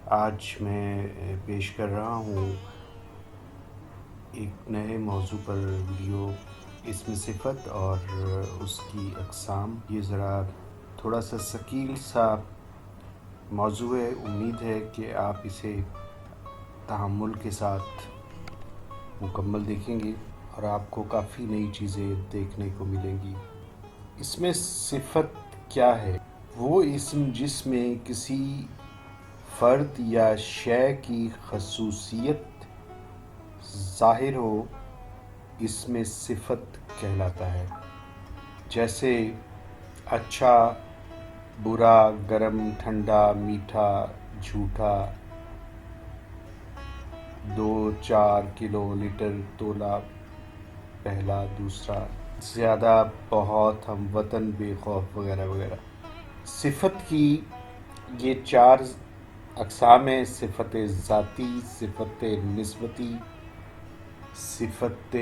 آج میں پیش کر رہا ہوں ایک نئے موضوع پر ویڈیو، اسم صفت اور اس کی اقسام۔ یہ ذرا تھوڑا سا ثقیل سا موضوع ہے، امید ہے کہ آپ اسے تحمل کے ساتھ مکمل دیکھیں گے اور آپ کو کافی نئی چیزیں دیکھنے کو ملیں گی۔ اس میں صفت کیا ہے؟ وہ اسم جس میں کسی فرد یا شے کی خصوصیت ظاہر ہو، اس میں صفت کہلاتا ہے۔ جیسے اچھا، برا، گرم، ٹھنڈا، میٹھا، جھوٹا، 2 4 کلو، لیٹر، تولہ، پہلا، دوسرا، زیادہ، بہت، ہم وطن، بے خوف وغیرہ وغیرہ۔ صفت کی یہ 4 اقسام ہیں: صفت ذاتی، صفت نسبتی، صفت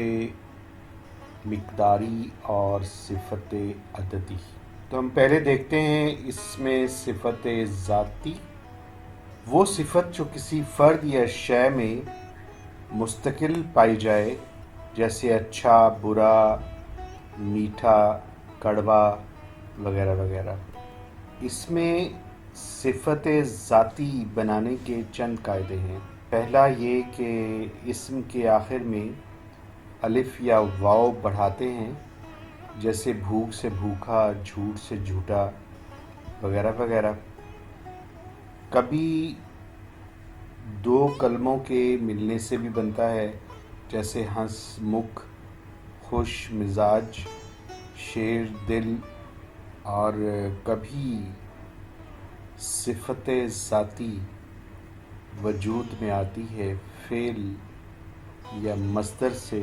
مقداری اور صفت عددی۔ تو ہم پہلے دیکھتے ہیں اس میں صفت ذاتی۔ وہ صفت جو کسی فرد یا شے میں مستقل پائی جائے، جیسے اچھا، برا، میٹھا، کڑوا وغیرہ وغیرہ۔ اس میں صفت ذاتی بنانے کے چند قاعدے ہیں۔ پہلا یہ کہ اسم کے آخر میں الف یا واو بڑھاتے ہیں، جیسے بھوک سے بھوکا، جھوٹ سے جھوٹا وغیرہ وغیرہ۔ کبھی 2 کلموں کے ملنے سے بھی بنتا ہے، جیسے ہنس مکھ، خوش مزاج، شیر دل۔ اور کبھی صفت ذاتی وجود میں آتی ہے فعل یا مصدر سے،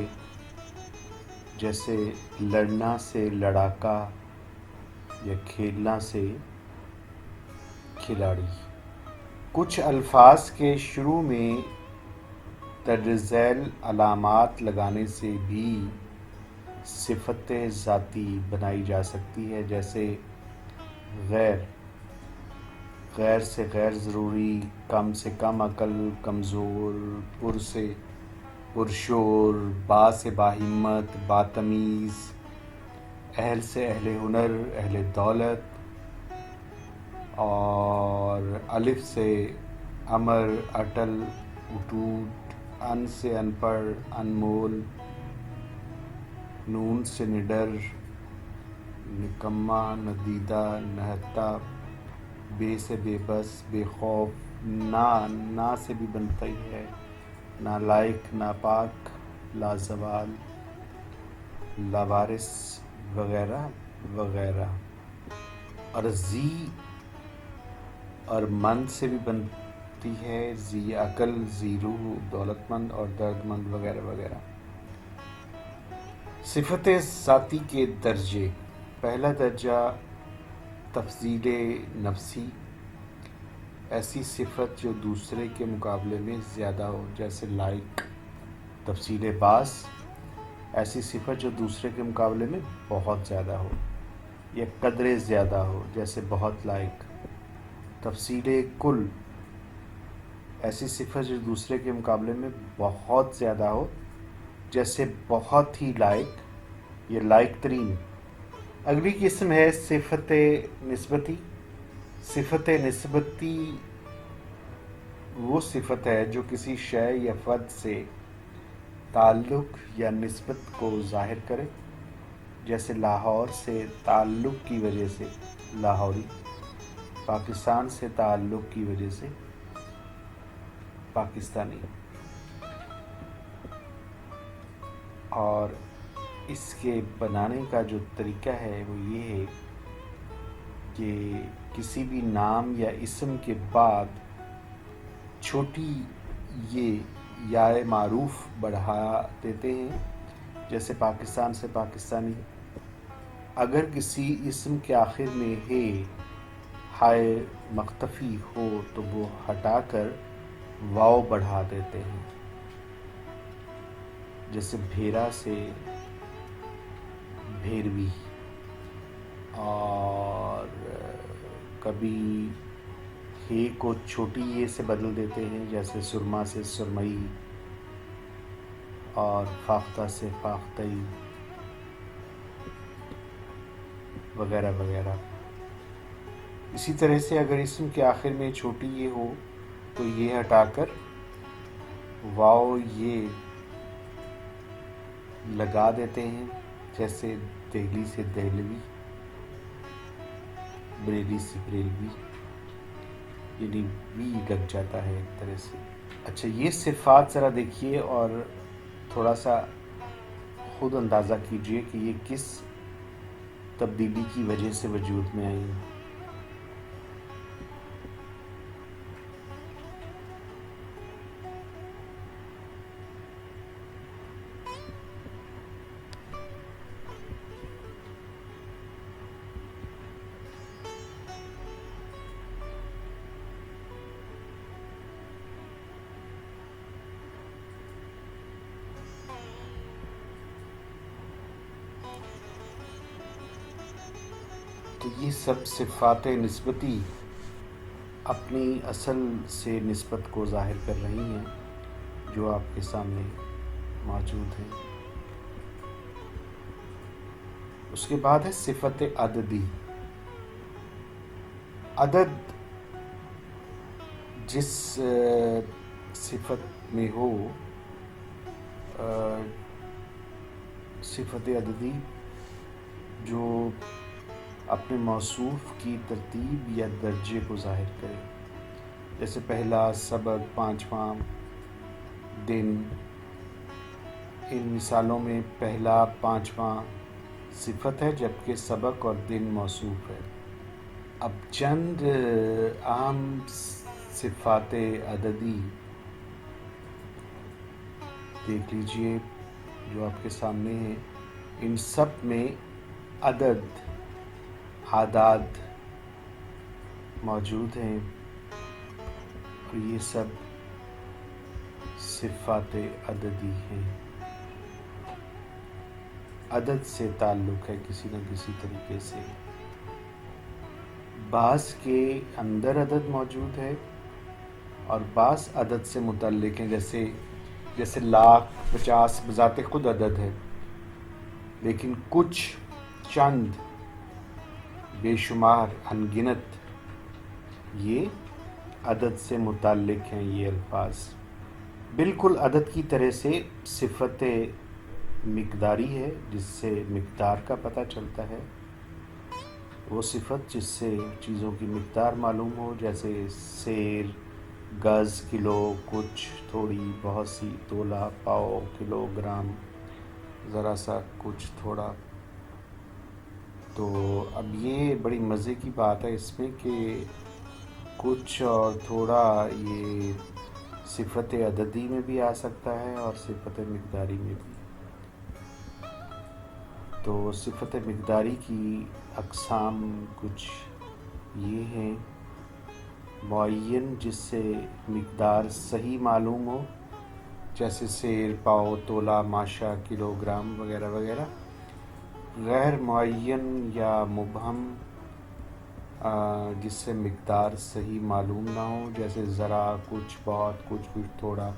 جیسے لڑنا سے لڑاکا یا کھیلنا سے کھلاڑی۔ کچھ الفاظ کے شروع میں درج ذیل علامات لگانے سے بھی صفت ذاتی بنائی جا سکتی ہے، جیسے غیر، غیر سے غیر ضروری، کم سے کم عقل، کمزور، پر سے پرشور، با سے باہمت، باتمیز، اہل سے اہل ہنر، اہل دولت۔ اور الف سے امر، اٹل، اٹوٹ، ان سے ان پڑھ، انمول، نون سے نڈر، نکما، ندیدہ، نہتا، بے سے بے بس، بے خوف، نا سے بھی بنتا ہی ہے، نالائق، ناپاک، لازوال، لاوارث وغیرہ وغیرہ۔ اور ذی اور مند سے بھی بنتی ہے، ذی عقل، ذی روح، دولت مند اور درد مند وغیرہ وغیرہ۔ صفت ذاتی کے درجے۔ پہلا درجہ تفضیل نفسی، ایسی صفت جو دوسرے کے مقابلے میں زیادہ ہو، جیسے لائق۔ تفضیل باعث، ایسی صفت جو دوسرے کے مقابلے میں بہت زیادہ ہو یا قدرے زیادہ ہو، جیسے بہت لائق۔ تفضیل کل، ایسی صفت جو دوسرے کے مقابلے میں بہت زیادہ ہو، جیسے بہت ہی لائق یا لائق ترین۔ اگلی قسم ہے صفت نسبتی۔ صفت نسبتی وہ صفت ہے جو کسی شے یا فرد سے تعلق یا نسبت کو ظاہر کرے، جیسے لاہور سے تعلق کی وجہ سے لاہوری، پاکستان سے تعلق کی وجہ سے پاکستانی۔ اور اس کے بنانے کا جو طریقہ ہے وہ یہ ہے کہ کسی بھی نام یا اسم کے بعد چھوٹی یہ یا معروف بڑھا دیتے ہیں، جیسے پاکستان سے پاکستانی۔ اگر کسی اسم کے آخر میں ہے ہائے مختفی ہو تو وہ ہٹا کر واو بڑھا دیتے ہیں، جیسے بھیرا سے بھیروی۔ اور کبھی ہے کو چھوٹی یہ سے بدل دیتے ہیں، جیسے سرما سے سرمئی اور فاختہ سے فاختئی وغیرہ وغیرہ۔ اسی طرح سے اگر اسم کے آخر میں چھوٹی یہ ہو تو یہ ہٹا کر واو یہ لگا دیتے ہیں، جیسے دہلی سے دہلوی، بریلی سے بریلوی، یعنی وی لگ جاتا ہے ایک طرح سے۔ اچھا، یہ صفات ذرا دیکھیے اور تھوڑا سا خود اندازہ کیجئے کہ یہ کس تبدیلی کی وجہ سے وجود میں آئی ہیں۔ تو یہ سب صفات نسبتی اپنی اصل سے نسبت کو ظاہر کر رہی ہیں جو آپ کے سامنے موجود ہیں۔ اس کے بعد ہے صفت عددی۔ عدد جس صفت میں ہو، صفت عددی جو اپنے موصوف کی ترتیب یا درجے کو ظاہر کرے، جیسے پہلا سبق، پانچواں دن۔ ان مثالوں میں پہلا پانچواں صفت ہے جبکہ سبق اور دن موصوف ہے۔ اب چند عام صفات عددی دیکھ لیجئے جو آپ کے سامنے ہیں۔ ان سب میں عدد، اعداد موجود ہیں اور یہ سب صفات عددی ہیں۔ عدد سے تعلق ہے کسی نہ کسی طریقے سے۔ بعض کے اندر عدد موجود ہے اور بعض عدد سے متعلق ہیں، جیسے لاکھ، 50 بذات خود عدد ہے، لیکن کچھ چند بے شمار انگنت یہ عدد سے متعلق ہیں۔ یہ الفاظ بالکل عدد کی طرح سے صفت مقداری ہے، جس سے مقدار کا پتہ چلتا ہے۔ وہ صفت جس سے چیزوں کی مقدار معلوم ہو، جیسے سیر، گز، کلو، کچھ، تھوڑی، بہت سی، تولہ، پاؤ، کلو گرام، ذرا سا، کچھ، تھوڑا۔ تو اب یہ بڑی مزے کی بات ہے اس میں کہ کچھ اور تھوڑا یہ صفت عددی میں بھی آ سکتا ہے اور صفت مقداری میں بھی۔ تو صفت مقداری کی اقسام کچھ یہ ہیں: معین، جس سے مقدار صحیح معلوم ہو، جیسے سیر، پاؤ، تولہ، ماشا، کلو گرام وغیرہ وغیرہ۔ غیر معین یا مبہم، جس سے مقدار صحیح معلوم نہ ہو، جیسے ذرا، کچھ، بہت، کچھ تھوڑا۔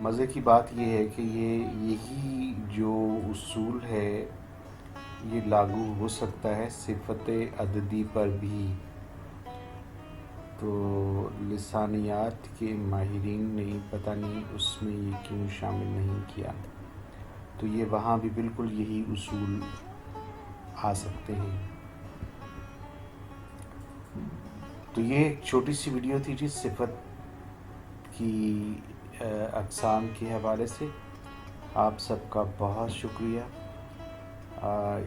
مزے کی بات یہ ہے کہ یہی جو اصول ہے یہ لاگو ہو سکتا ہے صفت عددی پر بھی۔ تو لسانیات کے ماہرین نے پتہ نہیں اس میں یہ کیوں شامل نہیں کیا، تو یہ وہاں بھی بالکل یہی اصول آ سکتے ہیں۔ تو یہ ایک چھوٹی سی ویڈیو تھی جس صفت کی اقسام کے حوالے سے۔ آپ سب کا بہت شکریہ۔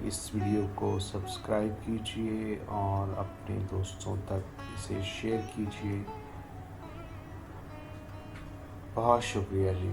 اس ویڈیو کو سبسکرائب کیجئے اور اپنے دوستوں تک اسے شیئر کیجئے۔ بہت شکریہ جی۔